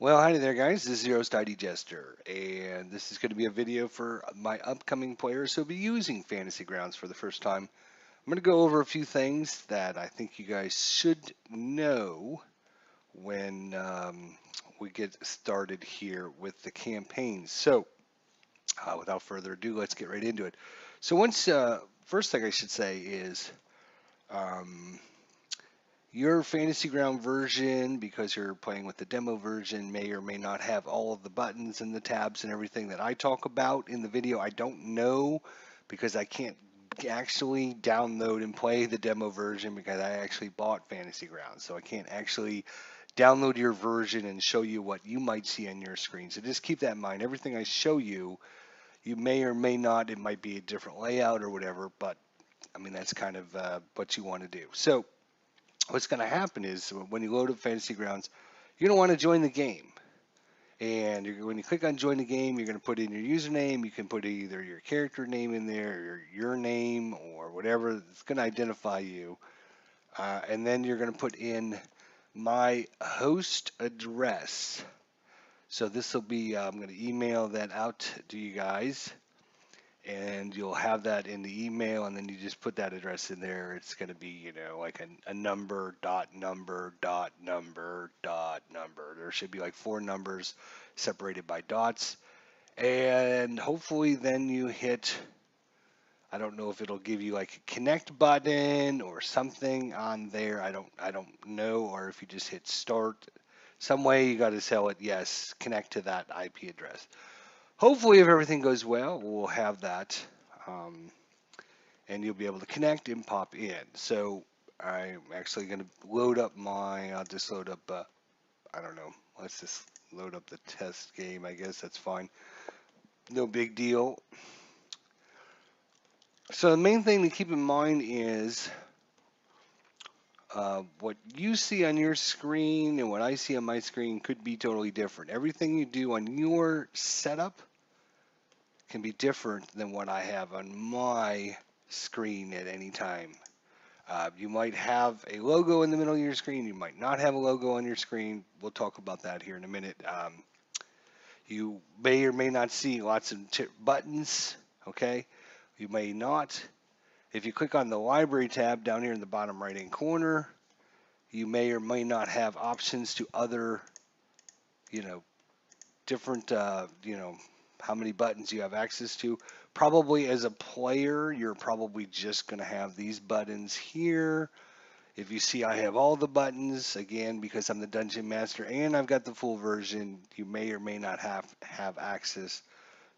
Well, hi there, guys. This is your host, ID Jester, and this is going to be a video for my upcoming players who'll be using Fantasy Grounds for the first time. I'm going to go over a few things that I think you guys should know when we get started here with the campaign. So, without further ado, let's get right into it. So, first thing I should say is um, your Fantasy Ground version, because you're playing with the demo version, may or may not have all of the buttons and the tabs and everything that I talk about in the video. I don't know because I can't actually download and play the demo version because I actually bought Fantasy Ground. So I can't actually download your version and show you what you might see on your screen. So just keep that in mind. Everything I show you, you may or may not, it might be a different layout or whatever, but I mean, that's kind of what you want to do. So what's going to happen is when you load up Fantasy Grounds, you're going to want to join the game. And when you click on join the game, you're going to put in your username. You can put either your character name in there or your name or whatever. It's going to identify you. And then you're going to put in my host address. So this will be, I'm going to email that out to you guys, and you'll have that in the email, and then you just put that address in there. It's going to be, like a number dot number dot number dot number. There should be like four numbers separated by dots, and hopefully then you hit, I don't know if it'll give you like a connect button or something on there. I don't know, or if you just hit start. Some way you got to tell it, yes, connect to that IP address. Hopefully, if everything goes well, we'll have that. Um, and you'll be able to connect and pop in. So I'm actually going to load up I'll just load up, I don't know, let's just load up the test game. I guess that's fine. No big deal. So the main thing to keep in mind is what you see on your screen and what I see on my screen could be totally different. Everything you do on your setup can be different than what I have on my screen at any time. You might have a logo in the middle of your screen. You might not have a logo on your screen. We'll talk about that here in a minute. You may or may not see lots of buttons. Okay, you may not. If you click on the library tab down here in the bottom right hand corner, you may or may not have options to other, you know, different, how many buttons you have access to. Probably as a player, you're probably just going to have these buttons here. If you see I have all the buttons, again, because I'm the Dungeon Master and I've got the full version, you may or may not have access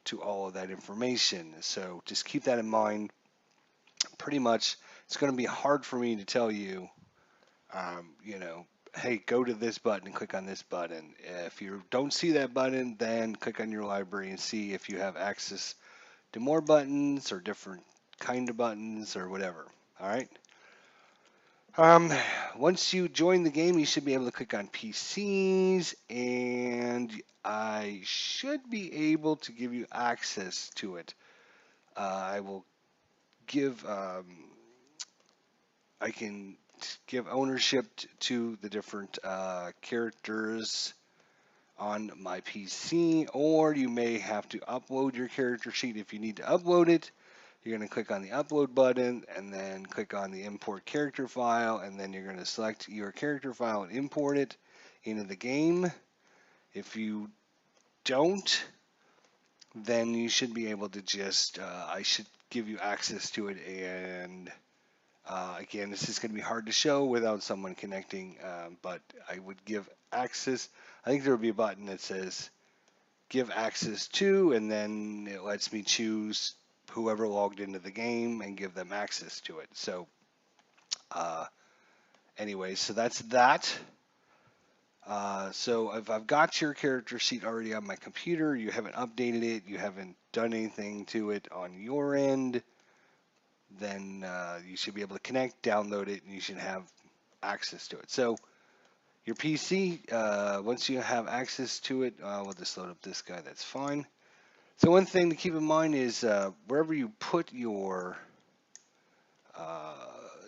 to all of that information. So just keep that in mind. Pretty much, it's going to be hard for me to tell you, hey, go to this button and click on this button. If you don't see that button, then click on your library and see if you have access to more buttons or different kind of buttons or whatever. All right. Um, Once you join the game, you should be able to click on PCs, and I should be able to give you access to it. I will give, I can give ownership to the different characters on my PC, or you may have to upload your character sheet. If you need to upload it, you're going to click on the upload button and then click on the import character file, and then you're going to select your character file and import it into the game. If you don't, then you should be able to just, I should give you access to it. And again, this is going to be hard to show without someone connecting, but I would give access. I think there would be a button that says give access to, and then it lets me choose whoever logged into the game and give them access to it. So uh, anyway, so that's that. So if I've got your character sheet already on my computer, you haven't updated it, you haven't done anything to it on your end, then you should be able to connect, download it, and you should have access to it. So your PC, once you have access to it, we'll just load up this guy, that's fine. So one thing to keep in mind is wherever you put your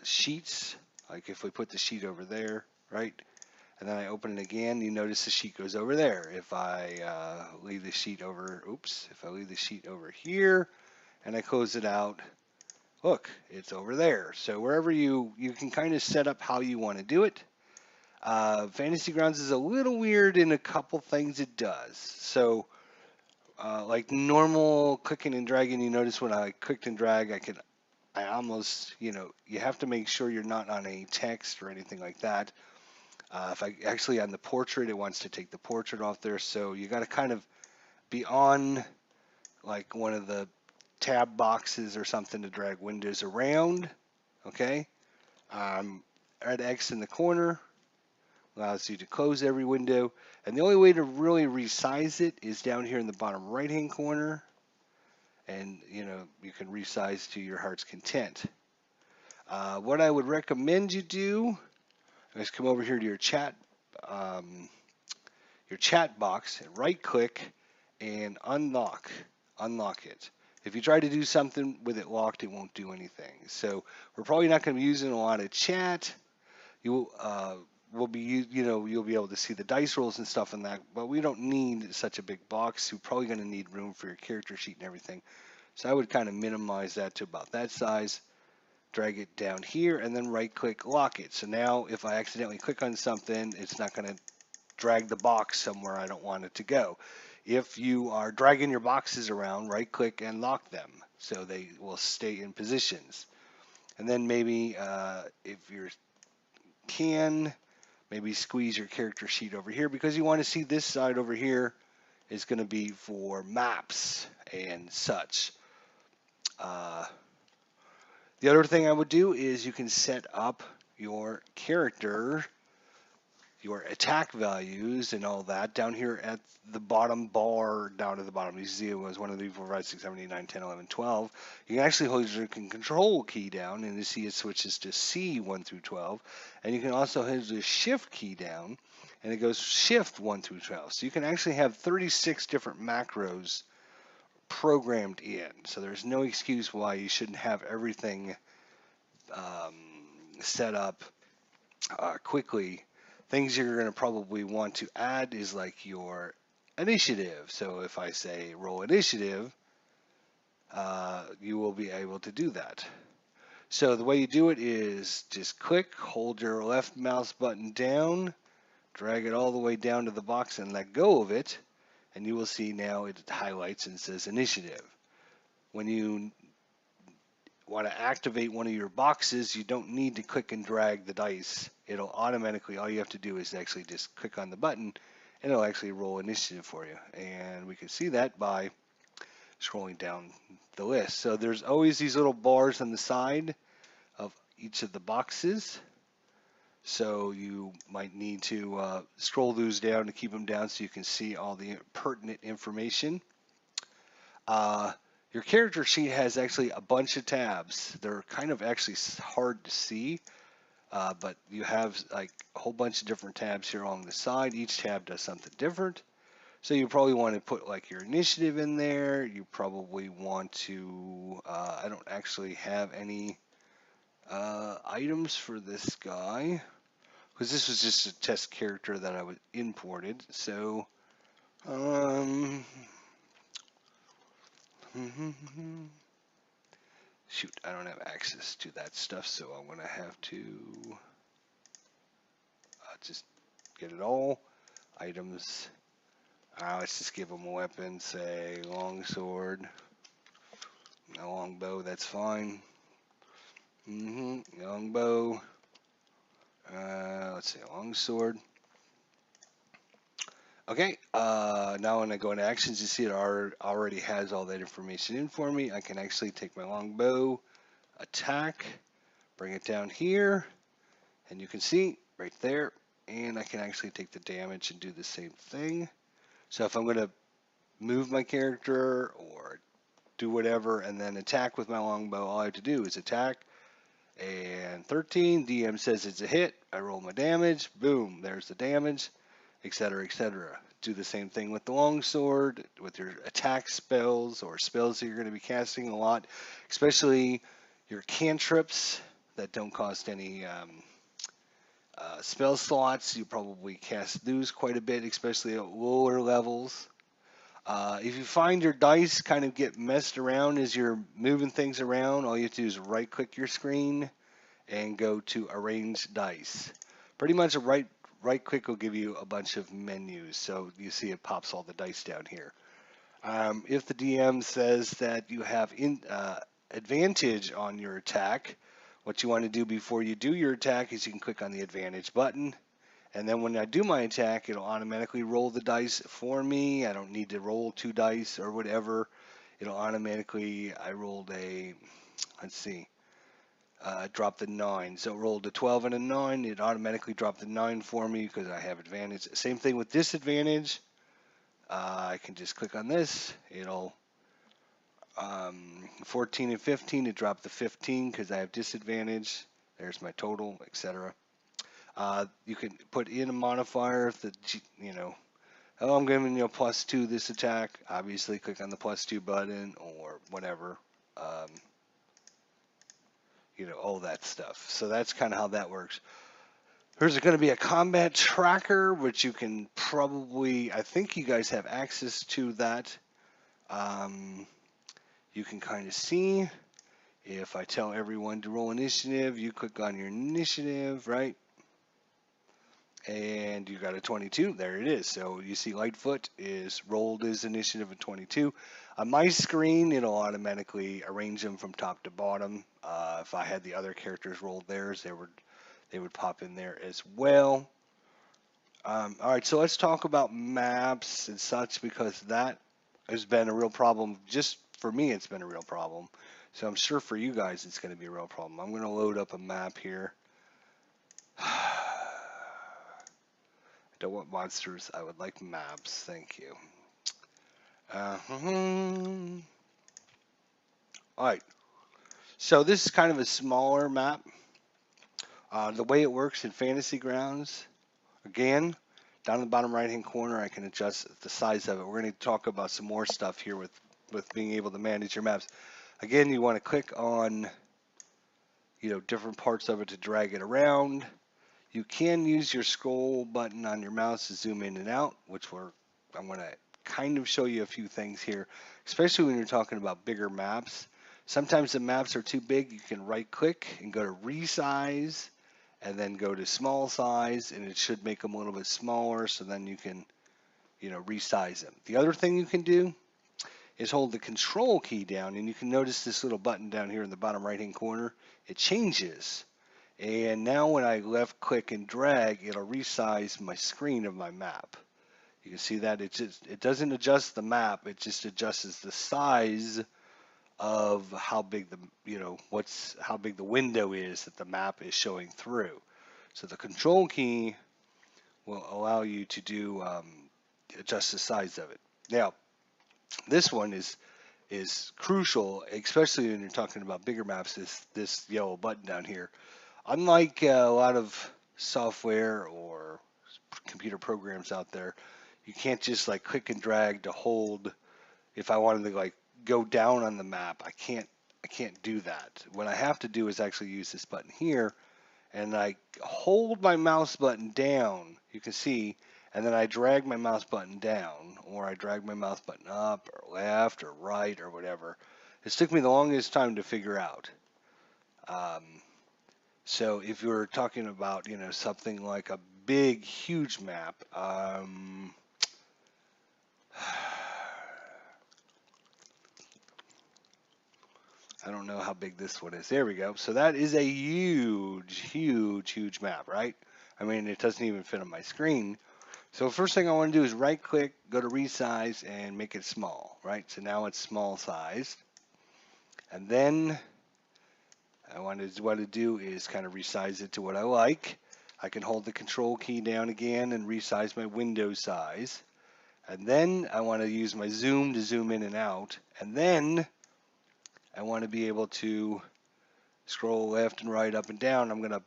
sheets, like if we put the sheet over there, right? and then I open it again, you notice the sheet goes over there. If I leave the sheet over, if I leave the sheet over here and I close it out, look, it's over there. So wherever you can kind of set up how you want to do it. Fantasy Grounds is a little weird in a couple things it does. So like normal clicking and dragging, you notice when I clicked and drag, I almost, you have to make sure you're not on any text or anything like that. If I actually on the portrait, it wants to take the portrait off there. So you got to kind of be on like one of the tab boxes or something to drag windows around. Okay. Red X in the corner allows you to close every window. And the only way to really resize it is down here in the bottom right hand corner. And you can resize to your heart's content. What I would recommend you do is come over here to your chat box and right click and unlock it. If you try to do something with it locked, it won't do anything. So we're probably not going to be using a lot of chat. You'll be able to see the dice rolls and stuff in that, but we don't need such a big box. You're probably going to need room for your character sheet and everything. So I would kind of minimize that to about that size, drag it down here, and then right click lock it. So now if I accidentally click on something, it's not going to drag the box somewhere I don't want it to go. If you are dragging your boxes around, right click and lock them so they will stay in positions. And then maybe if you can, maybe squeeze your character sheet over here because you want to see this side over here is going to be for maps and such. The other thing I would do is you can set up your character, your attack values and all that down here at the bottom bar down to the bottom. You see it was 1, 2, 3, 4, 5, 6, 7, 8, 9, 10, 11, 12. You can actually hold your control key down and you see it switches to C 1 through 12. And you can also hold the shift key down and it goes shift 1 through 12. So you can actually have 36 different macros programmed in. So there's no excuse why you shouldn't have everything set up quickly. Things you're going to probably want to add is like your initiative. So if I say roll initiative, you will be able to do that. So the way you do it is just click, hold your left mouse button down, drag it all the way down to the box and let go of it. And you will see now it highlights and says initiative. When you want to activate one of your boxes, you don't need to click and drag the dice. It'll automatically, all you have to do is actually just click on the button and it'll actually roll initiative for you. And we can see that by scrolling down the list. So there's always these little bars on the side of each of the boxes. So you might need to scroll those down to keep them down so you can see all the pertinent information. Your character sheet has actually a bunch of tabs. They're kind of actually hard to see, but you have like a whole bunch of different tabs here along the side. Each tab does something different. So you probably want to put like your initiative in there. You probably want to, I don't actually have any items for this guy because this was just a test character that I was imported. So, shoot, I don't have access to that stuff, so I'm going to have to just get it all. Items. Let's just give them a weapon, say long sword. A long bow, that's fine. Long bow. Let's say long sword. Okay, now when I go into actions, you see it already has all that information in for me. I can actually take my long bow, attack, bring it down here, and you can see right there, and I can actually take the damage and do the same thing. So if I'm going to move my character or do whatever and then attack with my longbow, all I have to do is attack, and 13, DM says it's a hit, I roll my damage, boom, there's the damage, etc., etc. Do the same thing with the longsword, with your attack spells or spells that you're going to be casting a lot, especially your cantrips that don't cost any Spell slots, you probably cast those quite a bit, especially at lower levels. If you find your dice kind of get messed around as you're moving things around, all you have to do is right click your screen and go to arrange dice. Pretty much a right click will give you a bunch of menus. So you see it pops all the dice down here. If the DM says that you have advantage on your attack, what you want to do before you do your attack is you can click on the advantage button. And then when I do my attack, it'll automatically roll the dice for me. I don't need to roll 2 dice or whatever. It'll automatically, I rolled a, let's see, dropped the 9. So it rolled a 12 and a 9. It automatically dropped the 9 for me because I have advantage. Same thing with disadvantage. I can just click on this. It'll 14 and 15. It dropped the 15 because I have disadvantage. There's my total, etc. You can put in a modifier if the oh, I'm giving you a +2 this attack. Obviously, click on the +2 button or whatever. All that stuff. So that's kind of how that works. There's going to be a combat tracker, which you can probably, I think you guys have access to that. You can kind of see if I tell everyone to roll initiative, you click on your initiative, right? And you got a 22. There it is. So you see Lightfoot is rolled his initiative at 22. On my screen, it'll automatically arrange them from top to bottom. If I had the other characters roll theirs, they would pop in there as well. All right, so let's talk about maps and such because that has been a real problem. Just for me, it's been a real problem. So I'm sure for you guys, it's going to be a real problem. I'm going to load up a map here. Don't want monsters. I would like maps. Thank you. All right. So this is kind of a smaller map. The way it works in Fantasy Grounds, again, down in the bottom right-hand corner, I can adjust the size of it. We're going to talk about some more stuff here with being able to manage your maps. Again, you want to click on, different parts of it to drag it around. You can use your scroll button on your mouse to zoom in and out, which I'm going to kind of show you a few things here, especially when you're talking about bigger maps. Sometimes the maps are too big. You can right click and go to resize and then go to small size, and it should make them a little bit smaller, so then you can, resize them. The other thing you can do is hold the control key down, and you can notice this little button down here in the bottom right hand corner. It changes. And now when I left click and drag, it'll resize my screen of my map. You can see that it doesn't adjust the map, it just adjusts the size of how big how big the window is that the map is showing through. So the control key will allow you to do adjust the size of it. Now, this one is crucial, especially when you're talking about bigger maps. This yellow button down here. Unlike a lot of software or computer programs out there, you can't just like click and drag to hold. If I wanted to like go down on the map, I can't do that. What I have to do is actually use this button here, and I hold my mouse button down, you can see, and then I drag my mouse button down, or I drag my mouse button up or left or right or whatever. It took me the longest time to figure out. So if you're talking about, something like a big, huge map, I don't know how big this one is. There we go. So that is a huge, huge, huge map, right? I mean, it doesn't even fit on my screen. So first thing I want to do is right click, go to resize, and make it small, right? So now it's small sized. And then what to do is kind of resize it to what I like. I can hold the control key down again and resize my window size. And then I want to use my zoom to zoom in and out. And then I want to be able to scroll left and right, up and down. I'm going to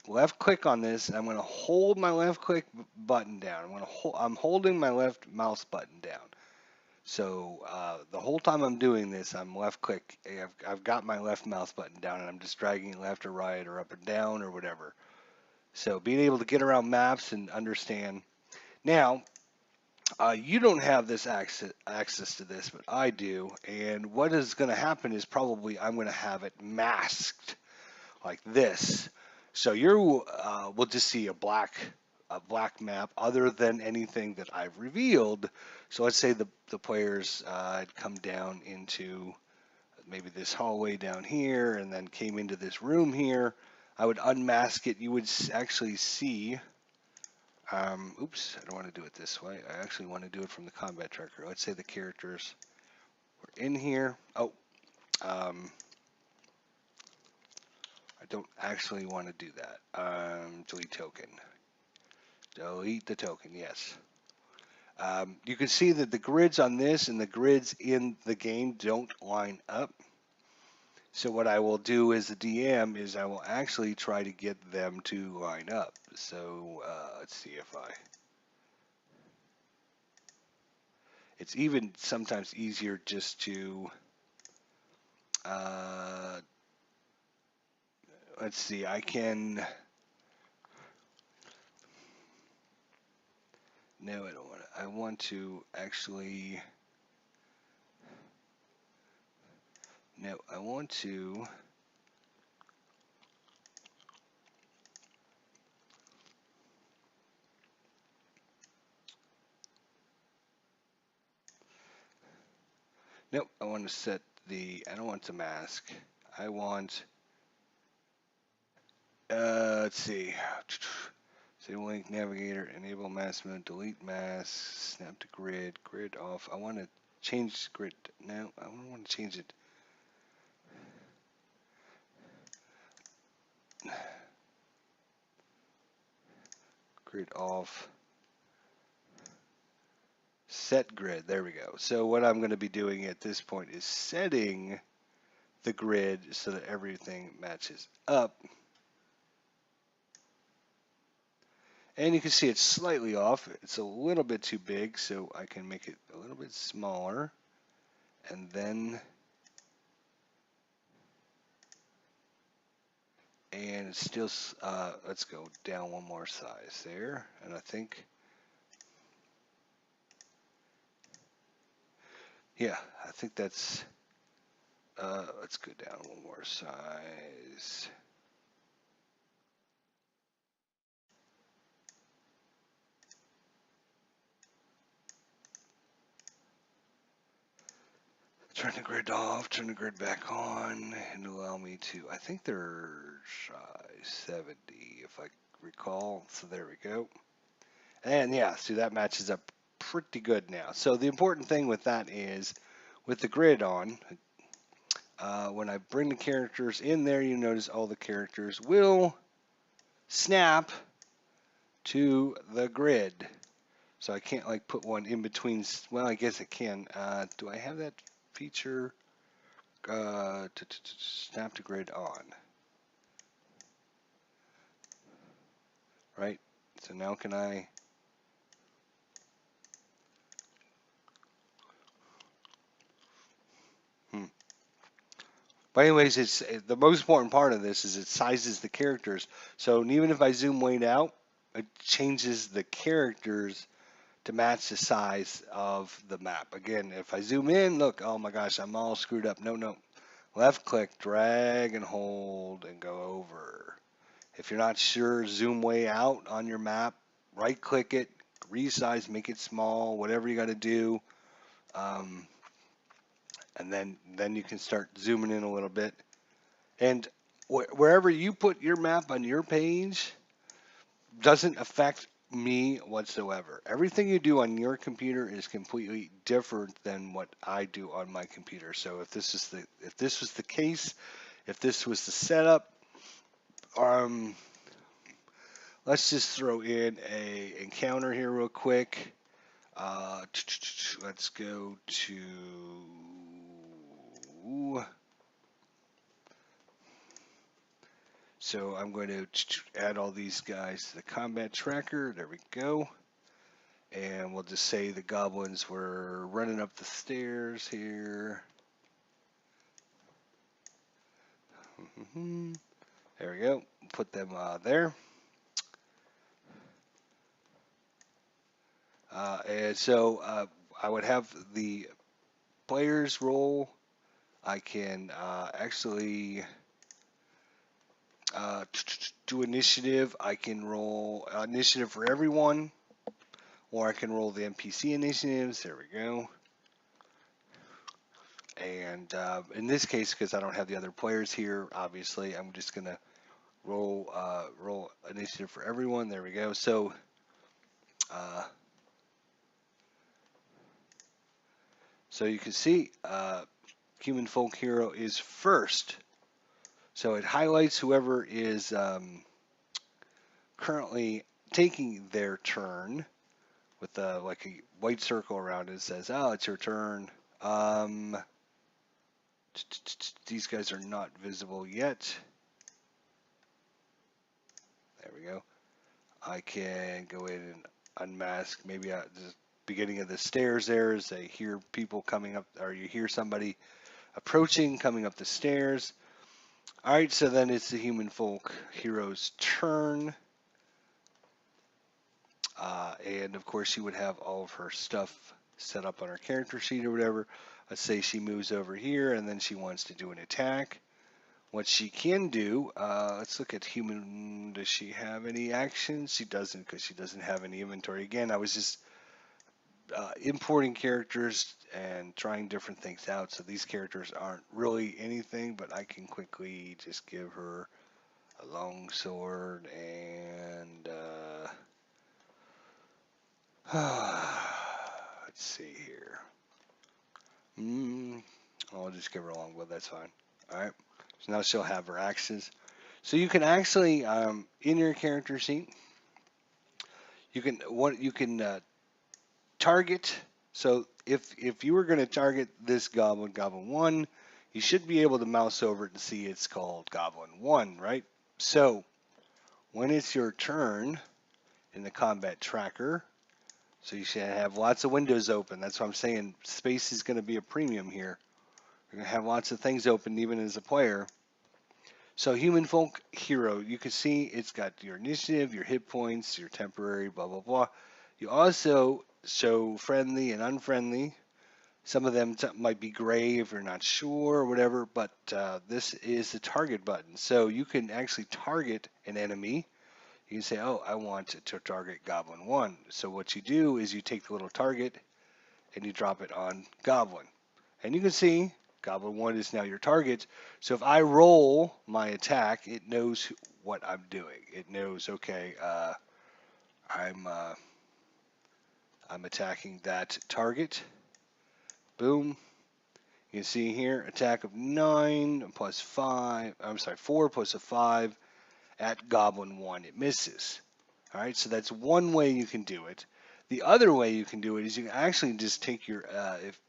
left click on this, and I'm going to hold my left click button down. I'm holding my left mouse button down. So the whole time I'm doing this, I'm left click. I've got my left mouse button down, and I'm just dragging it left or right or up and down or whatever. So being able to get around maps and understand. Now, you don't have this access to this, but I do. And what is going to happen is probably I'm going to have it masked like this. So you will just see a black map other than anything that I've revealed. So let's say the players come down into maybe this hallway down here and then came into this room here. I would unmask it. You would actually see. Oops, I don't want to do it this way. I actually want to do it from the combat tracker. Let's say the characters were in here. Oh, I don't actually want to do that. Delete token. Delete the token, yes. You can see that the grids on this and the grids in the game don't line up. So what I will do as a DM is I will actually try to get them to line up. So let's see if it's even sometimes easier just to, let's see, I can, no, I don't want to, I want to actually, no, I want to, nope, I want to set I don't want to mask. I want, let's see, Disable link navigator, enable mask mode, delete mask, snap to grid, grid off. I want to change grid. No, I don't want to change it. Grid off. Set grid. There we go. So what I'm going to be doing at this point is setting the grid so that everything matches up. And you can see it's slightly off. It's a little bit too big, so I can make it a little bit smaller. And then, and it's still, let's go down one more size there. And I think, yeah, I think that's, let's go down one more size. Turn the grid off, turn the grid back on, and allow me to, I think they're size 70 if I recall. So there we go. And yeah, see that matches up pretty good now. So the important thing with that is with the grid on, when I bring the characters in there, you notice all the characters will snap to the grid. So I can't like put one in between. Well, I guess I can. Do I have that feature? Snap to grid on. Right? So now can I? But anyways, it's the most important part of this is it sizes the characters. So even if I zoom way out, it changes the characters to match the size of the map. Again, if I zoom in, look, oh my gosh, I'm all screwed up. No, no. Left click, drag and hold and go over. If you're not sure, zoom way out on your map, right click it, resize, make it small, whatever you got to do. And then you can start zooming in a little bit. And wherever you put your map on your page doesn't affect me whatsoever. Everything you do on your computer is completely different than what I do on my computer. So if this was the case, if this was the setup, let's just throw in a encounter here real quick. Let's go to so I'm going to add all these guys to the combat tracker. There we go. And we'll just say the goblins were running up the stairs here. There we go. Put them there. And so I would have the players roll. I can actually do initiative. I can roll initiative for everyone, or I can roll the NPC initiatives. There we go. And in this case, because I don't have the other players here, obviously, I'm just gonna roll initiative for everyone. There we go. So uh, you can see Human Folk Hero is first. So it highlights whoever is currently taking their turn with like a white circle around it. It says, "Oh, it's your turn." These guys are not visible yet. There we go. I can go in and unmask. Maybe at the beginning of the stairs there is I hear people coming up, or you hear somebody approaching, coming up the stairs. All right, so then it's the Human Folk Hero's turn. And of course, she would have all of her stuff set up on her character sheet or whatever. Let's say she moves over here and then she wants to do an attack. What she can do, let's look at human. Does she have any actions? She doesn't, because she doesn't have any inventory. Again, I was just importing characters and trying different things out. So these characters aren't really anything, but I can quickly just give her a long sword and let's see here. I'll just give her a longbow. That's fine. All right. So now she'll have her axes. So you can actually, in your character sheet, you can target. So if you were going to target this goblin, Goblin 1, you should be able to mouse over it and see it's called Goblin 1, right? So when it's your turn in the combat tracker, so you should have lots of windows open. That's what I'm saying. Space is going to be a premium here. You're going to have lots of things open even as a player. So Human Folk Hero, you can see it's got your initiative, your hit points, your temporary, blah, blah, blah. You also show friendly and unfriendly. Some of them might be gray if you're not sure or whatever, but this is the target button. So you can actually target an enemy. You can say, oh, I want to target Goblin 1. So what you do is you take the little target and you drop it on Goblin. And you can see Goblin 1 is now your target. So if I roll my attack, it knows what I'm doing. It knows, okay, I'm attacking that target. Boom. You can see here, attack of 9 plus 5, I'm sorry, 4 plus a 5 at Goblin 1. It misses. All right, so that's one way you can do it. The other way you can do it is you can actually just take your,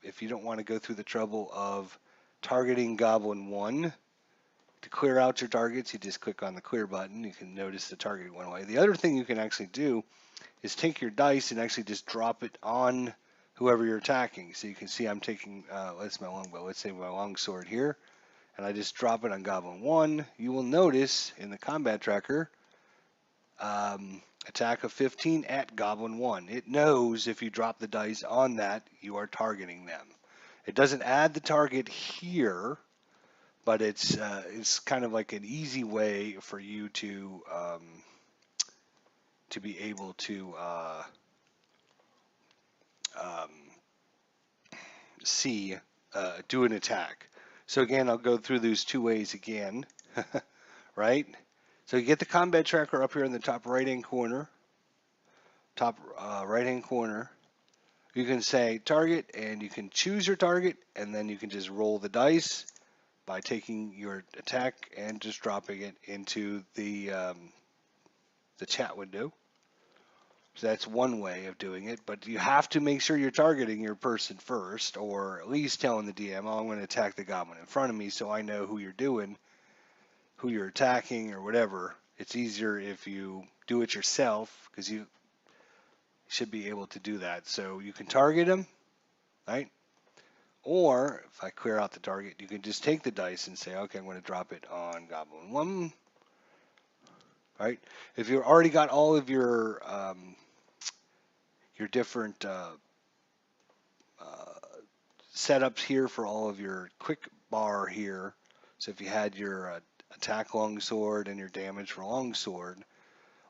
if you don't want to go through the trouble of targeting Goblin 1, to clear out your targets, you just click on the clear button. You can notice the target went away. The other thing you can actually do is take your dice and actually just drop it on whoever you're attacking. So you can see I'm taking, let's say my longsword here, and I just drop it on Goblin 1. You will notice in the combat tracker, attack of 15 at Goblin 1. It knows if you drop the dice on that, you are targeting them. It doesn't add the target here, but it's kind of like an easy way for you to be able to see do an attack. So again, I'll go through those two ways again, right? So you get the combat tracker up here in the top right-hand corner. Top right-hand corner. You can say target, and you can choose your target, and then you can just roll the dice by taking your attack and just dropping it into the chat window. So that's one way of doing it, but you have to make sure you're targeting your person first, or at least telling the DM, oh, I'm going to attack the goblin in front of me so I know who you're doing, who you're attacking, or whatever. It's easier if you do it yourself, because you should be able to do that. So you can target them, right? Or if I clear out the target, you can just take the dice and say, okay, I'm going to drop it on Goblin 1. Right? If you've already got all of your your different uh, setups here for all of your quick bar here. So if you had your attack longsword and your damage for longsword,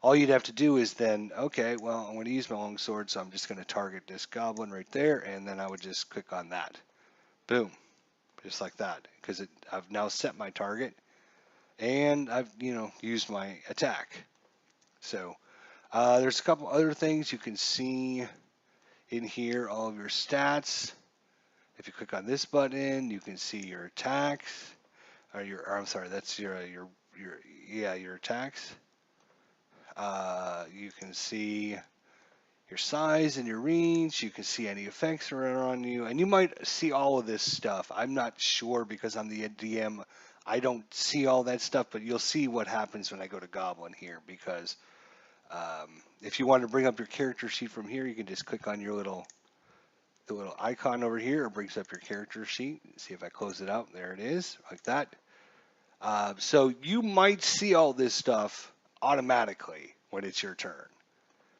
all you'd have to do is then, okay, well, I'm going to use my longsword, so I'm just going to target this goblin right there, and then I would just click on that. Boom, just like that, because I've now set my target, and I've used my attack. So there's a couple other things you can see in here, all of your stats. If you click on this button, you can see your attacks, or I'm sorry, that's your attacks. You can see your size and your range. You can see any effects that are on you, and you might see all of this stuff. I'm not sure because I'm the DM. I don't see all that stuff, but you'll see what happens when I go to Goblin here, because if you want to bring up your character sheet from here, you can just click on the little icon over here. It brings up your character sheet. See if I close it out. There it is, like that. So you might see all this stuff automatically when it's your turn,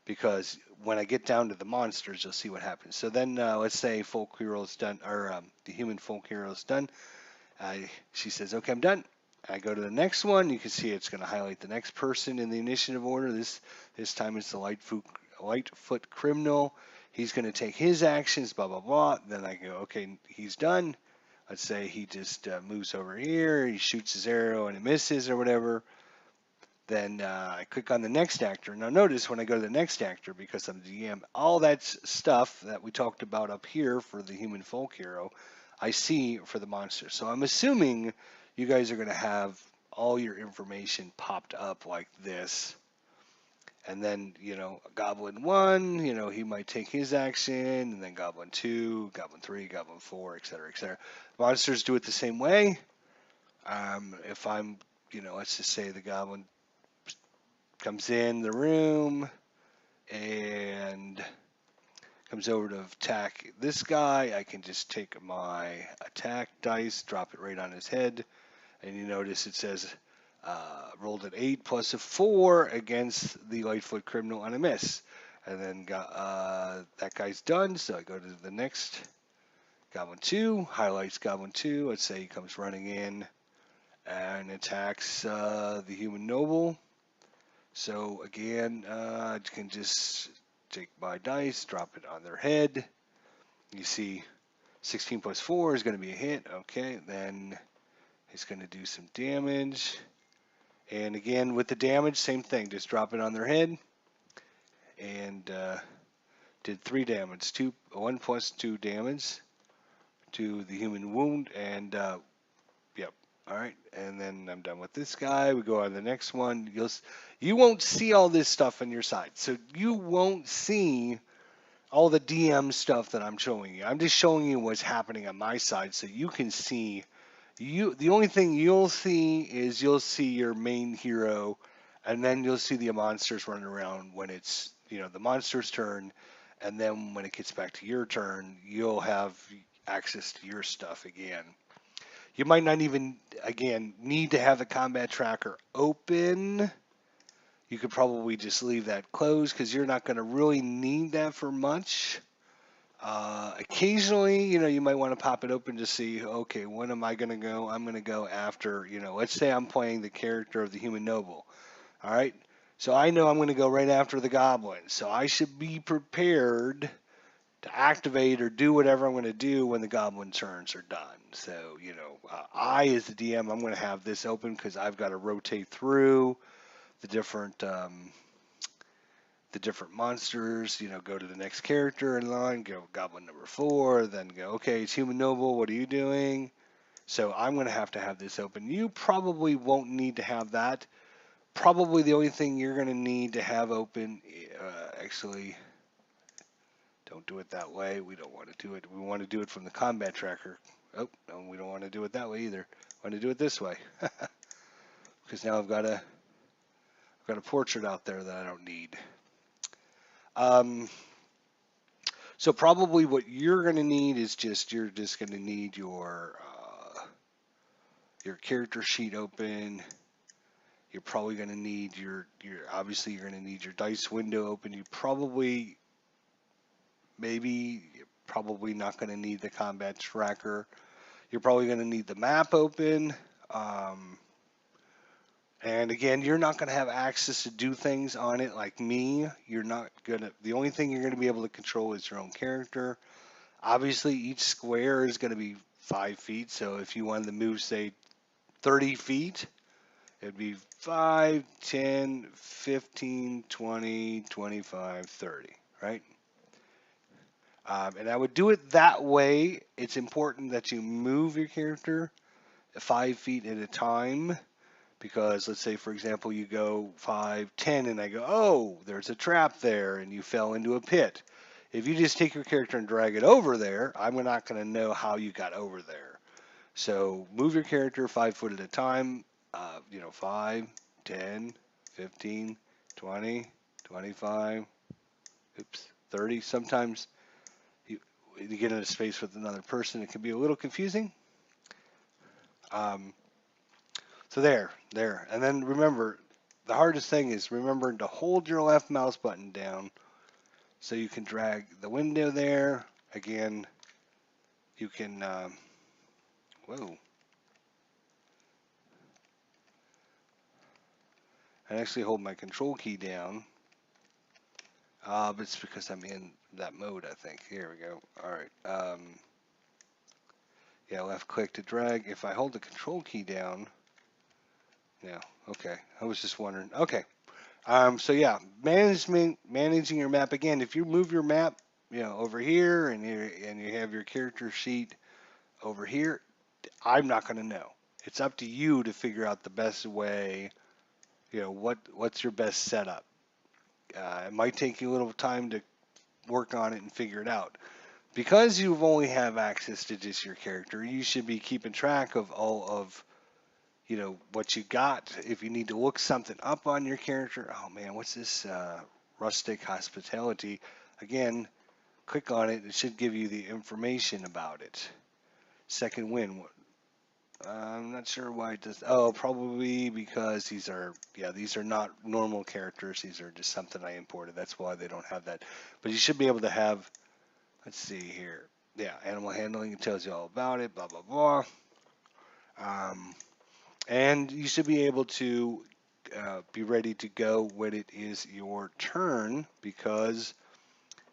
because when I get down to the monsters, you'll see what happens. So then let's say folk hero is done, or the human folk hero is done. She says, okay, I'm done. I go to the next one. You can see it's going to highlight the next person in the initiative order. This time it's the Lightfoot criminal. He's going to take his actions, blah, blah, blah. Then I go, okay, he's done. Let's say he just moves over here. He shoots his arrow and it misses or whatever. Then I click on the next actor. Now notice when I go to the next actor, because I'm the DM, all that stuff that we talked about up here for the human folk hero, I see for the monster. So I'm assuming you guys are going to have all your information popped up like this. And then, Goblin 1, he might take his action, and then Goblin 2, Goblin 3, Goblin 4, etc., etc. Monsters do it the same way. If I'm, let's just say the Goblin comes in the room and comes over to attack this guy, I can just take my attack dice, drop it right on his head, and you notice it says rolled an 8 plus a 4 against the Lightfoot criminal on a miss. And then that guy's done, so I go to the next Goblin 2, highlights Goblin 2. Let's say he comes running in and attacks the human noble. So again, I can just take my dice, drop it on their head. You see 16 plus 4 is going to be a hit. Okay, then he's going to do some damage. And again, with the damage, same thing. Just drop it on their head. And did 3 damage. 1 plus 2 damage to the human wound. And, yep. All right. And then I'm done with this guy. We go on to the next one. You won't see all this stuff on your side. So you won't see all the DM stuff that I'm showing you. I'm just showing you what's happening on my side so you can see. The only thing you'll see is you'll see your main hero, and then you'll see the monsters running around when it's the monster's turn, and then when it gets back to your turn, you'll have access to your stuff again. You might not even need to have the combat tracker open. You could probably just leave that closed because you're not going to really need that for much. Occasionally, you might want to pop it open to see, okay, when am I going to go? I'm going to go after, let's say I'm playing the character of the human noble. All right. So I know I'm going to go right after the goblin. So I should be prepared to activate or do whatever I'm going to do when the goblin turns are done. So, I, as the DM, I'm going to have this open because I've got to rotate through the different monsters, go to the next character in line, go goblin number 4, then go, okay, it's human noble, what are you doing? So I'm going to have this open. You probably won't need to have that. Probably the only thing you're going to need to have open, actually, don't do it that way. We don't want to do it. We want to do it from the combat tracker. Oh, no, we don't want to do it that way either. I want to do it this way. Because now I've got a portrait out there that I don't need. So probably what you're going to need is you're just going to need your character sheet open. You're probably going to need obviously you're going to need your dice window open. You probably maybe you're probably not going to need the combat tracker. You're probably going to need the map open. Um, and again, you're not going to have access to do things on it like me. You're not going to, the only thing you're going to be able to control is your own character. Obviously, each square is going to be 5 feet. So if you wanted to move, say, 30 feet, it'd be 5, 10, 15, 20, 25, 30, right? And I would do it that way. It's important that you move your character 5 feet at a time because let's say, for example, you go 5, 10, and I go, oh, there's a trap there, and you fell into a pit. If you just take your character and drag it over there, I'm not going to know how you got over there. So move your character 5 foot at a time, 5, 10, 15, 20, 25, oops, 30. Sometimes you get in a space with another person, it can be a little confusing. Um, so there. And then remember, the hardest thing is remembering to hold your left mouse button down so you can drag the window there. Again, you can, whoa. I actually hold my control key down. But it's because I'm in that mode, I think. Here we go. All right. Yeah, left click to drag. If I hold the control key down, yeah, okay. I was just wondering. Okay. So yeah, managing your map again. If you move your map, over here, and you have your character sheet over here, I'm not going to know. It's up to you to figure out the best way. What's your best setup. It might take you a little time to work on it and figure it out. Because you only have access to just your character, you should be keeping track of all of what you got. If you need to look something up on your character, oh man, what's this rustic hospitality? Again, click on it. It should give you the information about it. Second win. I'm not sure why it does. Oh, probably because these are not normal characters. These are just something I imported. That's why they don't have that. But you should be able to have. Let's see here. Yeah, animal handling. It tells you all about it. Blah blah blah. And you should be able to be ready to go when it is your turn because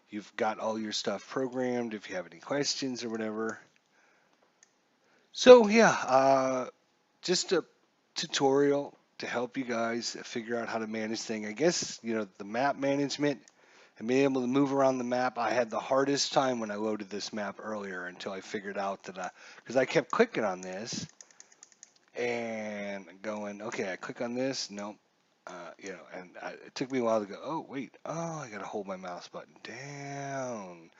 you've got all your stuff programmed if you have any questions or whatever. So yeah, just a tutorial to help you guys figure out how to manage things. I guess, the map management and being able to move around the map, I had the hardest time when I loaded this map earlier until I figured out that because I kept clicking on this and going, okay, I click on this, nope. It took me a while to go, oh, wait, I got to hold my mouse button down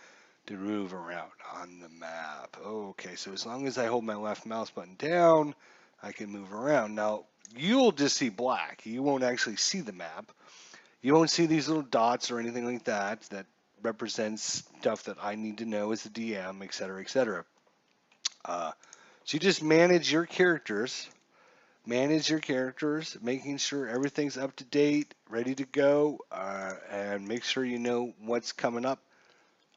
to move around on the map. Okay, so as long as I hold my left mouse button down, I can move around. Now, you'll just see black. You won't actually see the map. You won't see these little dots or anything like that that represents stuff that I need to know as a DM, etc., etc. So you just manage your characters, making sure everything's up to date, ready to go, and make sure you know what's coming up.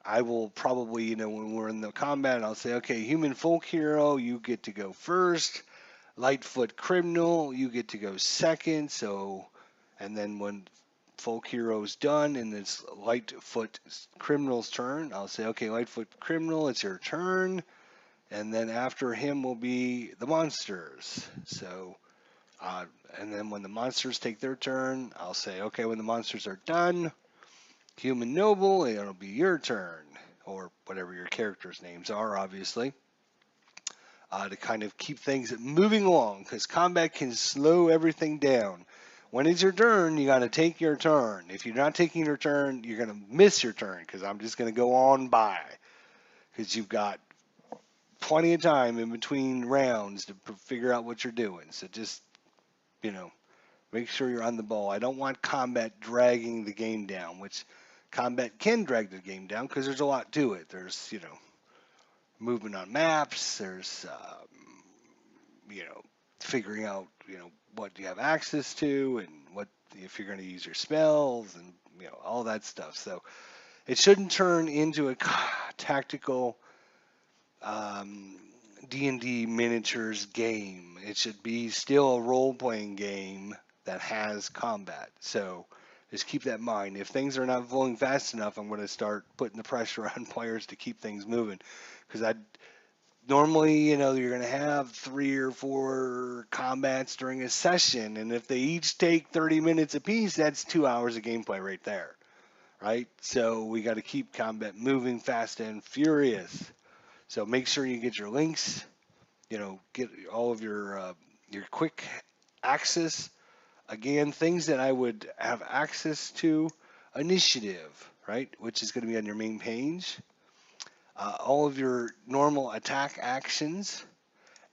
I will probably, when we're in the combat, I'll say, okay, human folk hero, you get to go first. Lightfoot criminal, you get to go second. So, and then when folk hero's done and it's Lightfoot criminal's turn, I'll say, okay, Lightfoot criminal, it's your turn. And then after him will be the monsters. So, and then when the monsters take their turn, I'll say, okay, when the monsters are done, human noble, it'll be your turn, or whatever your characters' names are, obviously, to kind of keep things moving along, because combat can slow everything down. When it's your turn, you got to take your turn. If you're not taking your turn, you're going to miss your turn, because I'm just going to go on by, because you've got plenty of time in between rounds to figure out what you're doing. So just, make sure you're on the ball. I don't want combat dragging the game down, which combat can drag the game down because there's a lot to it. There's, movement on maps. There's, figuring out, what you have access to and what if you're going to use your spells and, all that stuff. So It shouldn't turn into a tactical um, D&D miniatures game. It should be still a role-playing game that has combat. So just keep that in mind. If things are not flowing fast enough, I'm going to start putting the pressure on players to keep things moving. Because I normally, you're going to have 3 or 4 combats during a session, and if they each take 30 minutes apiece, that's 2 hours of gameplay right there, right? So we got to keep combat moving fast and furious. So make sure you get your links, get all of your quick access. Again, things that I would have access to: initiative, right, which is going to be on your main page. All of your normal attack actions,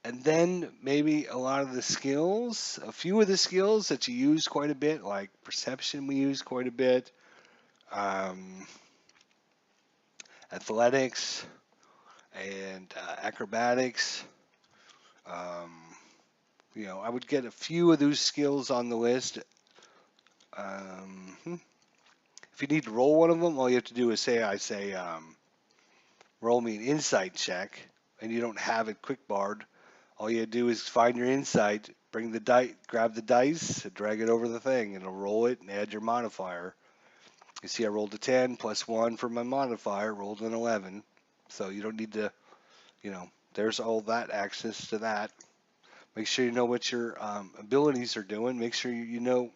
and then maybe a lot of the skills, a few of the skills that you use quite a bit, like perception we use quite a bit, um, athletics, and acrobatics. Um, I would get a few of those skills on the list. If you need to roll one of them, all you have to do is say, roll me an insight check, and you don't have it quick barred. All you do is find your insight, bring the dice, grab the dice, drag it over the thing, and it'll roll it and add your modifier. You see I rolled a 10 plus 1 for my modifier, rolled an 11. So you don't need to, there's all that access to that. Make sure you know what your abilities are doing. Make sure you know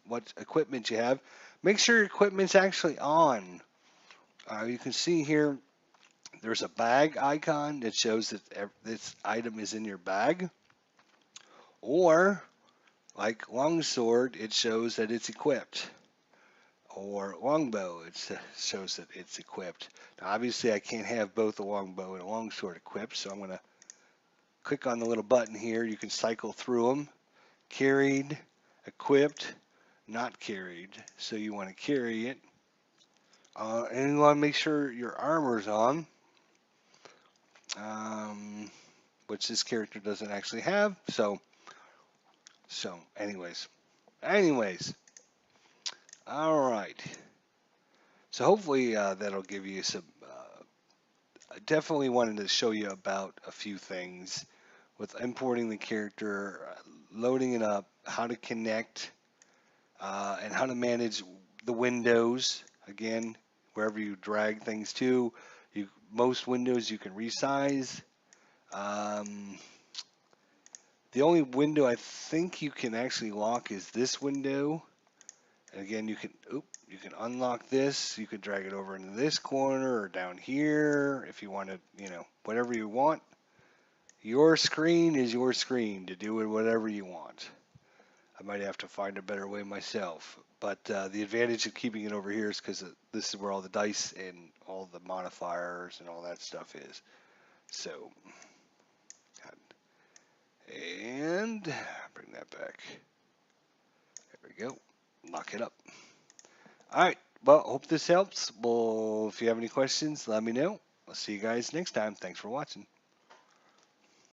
what equipment you have. Make sure your equipment's actually on. You can see here there's a bag icon that shows that this item is in your bag. Or, like longsword, it shows that it's equipped. Or longbow, it shows that it's equipped. Now, obviously, I can't have both a longbow and a longsword equipped, so I'm going to click on the little button here. You can cycle through them. Carried, equipped, not carried. So you want to carry it. And you want to make sure your armor's on, which this character doesn't actually have. So anyways, all right. So hopefully that'll give you some. I definitely wanted to show you about a few things with importing the character, loading it up, how to connect, and how to manage the windows. Again, wherever you drag things to, most windows you can resize. The only window I think you can actually lock is this window. And again, you can unlock this. You could drag it over into this corner or down here if you want to, whatever you want. Your screen is your screen to do it whatever you want. I might have to find a better way myself. But the advantage of keeping it over here is because this is where all the dice and all the modifiers and all that stuff is. So, and bring that back. There we go. Lock it up. All right. Well, hope this helps. Well, if you have any questions, let me know. I'll see you guys next time. Thanks for watching.